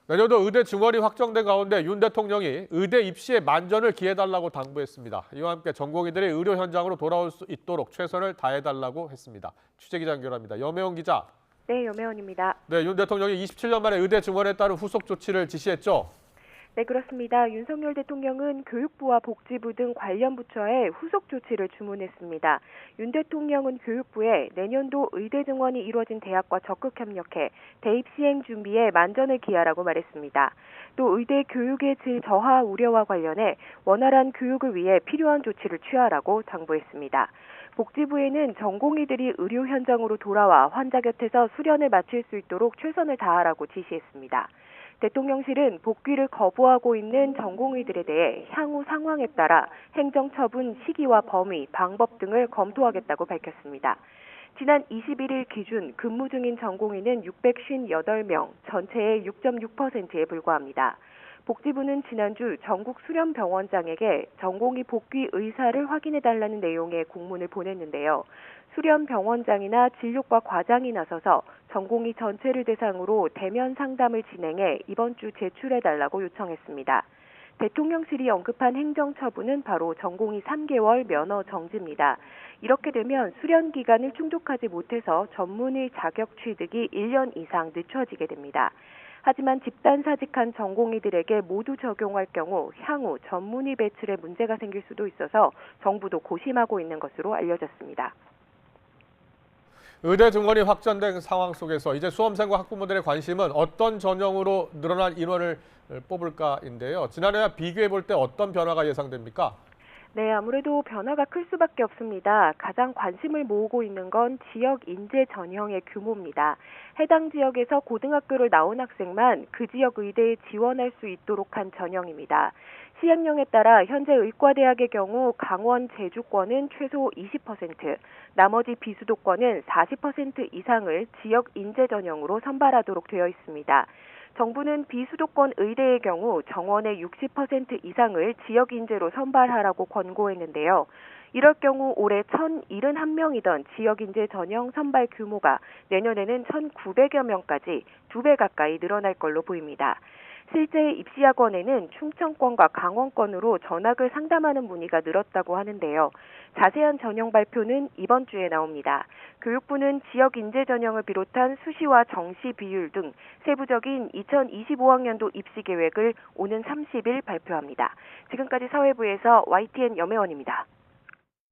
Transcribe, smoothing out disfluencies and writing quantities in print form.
내년도 의대 증원이 확정된 가운데 윤 대통령이 의대 입시에 만전을 기해달라고 당부했습니다. 이와 함께 전공의들이 의료 현장으로 돌아올 수 있도록 최선을 다해달라고 했습니다. 취재기자 연결합니다. 염혜원 기자. 네, 염혜원입니다. 네, 윤 대통령이 27년 만에 의대 증원에 따른 후속 조치를 지시했죠. 네, 그렇습니다. 윤석열 대통령은 교육부와 복지부 등 관련 부처에 후속 조치를 주문했습니다. 윤 대통령은 교육부에 내년도 의대 증원이 이루어진 대학과 적극 협력해 대입 시행 준비에 만전을 기하라고 말했습니다. 또 의대 교육의 질 저하 우려와 관련해 원활한 교육을 위해 필요한 조치를 취하라고 당부했습니다. 복지부에는 전공의들이 의료 현장으로 돌아와 환자 곁에서 수련을 마칠 수 있도록 최선을 다하라고 지시했습니다. 대통령실은 복귀를 거부하고 있는 전공의들에 대해 향후 상황에 따라 행정처분 시기와 범위, 방법 등을 검토하겠다고 밝혔습니다. 지난 21일 기준 근무 중인 전공의는 658명, 전체의 6.6%에 불과합니다. 복지부는 지난주 전국 수련병원장에게 전공의 복귀 의사를 확인해달라는 내용의 공문을 보냈는데요. 수련병원장이나 진료과 과장이 나서서 전공의 전체를 대상으로 대면 상담을 진행해 이번 주 제출해달라고 요청했습니다. 대통령실이 언급한 행정처분은 바로 전공의 3개월 면허 정지입니다. 이렇게 되면 수련 기간을 충족하지 못해서 전문의 자격 취득이 1년 이상 늦춰지게 됩니다. 하지만 집단사직한 전공의들에게 모두 적용할 경우 향후 전문의 배출에 문제가 생길 수도 있어서 정부도 고심하고 있는 것으로 알려졌습니다. 의대 증원이 확정된 상황 속에서 이제 수험생과 학부모들의 관심은 어떤 전형으로 늘어난 인원을 뽑을까인데요. 지난해와 비교해 볼 때 어떤 변화가 예상됩니까? 네, 아무래도 변화가 클 수밖에 없습니다. 가장 관심을 모으고 있는 건 지역 인재 전형의 규모입니다. 해당 지역에서 고등학교를 나온 학생만 그 지역 의대에 지원할 수 있도록 한 전형입니다. 시행령에 따라 현재 의과대학의 경우 강원 제주권은 최소 20%, 나머지 비수도권은 40% 이상을 지역 인재 전형으로 선발하도록 되어 있습니다. 정부는 비수도권 의대의 경우 정원의 60% 이상을 지역 인재로 선발하라고 권고했는데요. 이럴 경우 올해 1,071명이던 지역 인재 전형 선발 규모가 내년에는 1,900여 명까지 2배 가까이 늘어날 걸로 보입니다. 실제 입시학원에는 충청권과 강원권으로 전학을 상담하는 문의가 늘었다고 하는데요. 자세한 전형 발표는 이번 주에 나옵니다. 교육부는 지역 인재 전형을 비롯한 수시와 정시 비율 등 세부적인 2025학년도 입시 계획을 오는 30일 발표합니다. 지금까지 사회부에서 YTN 염혜원입니다.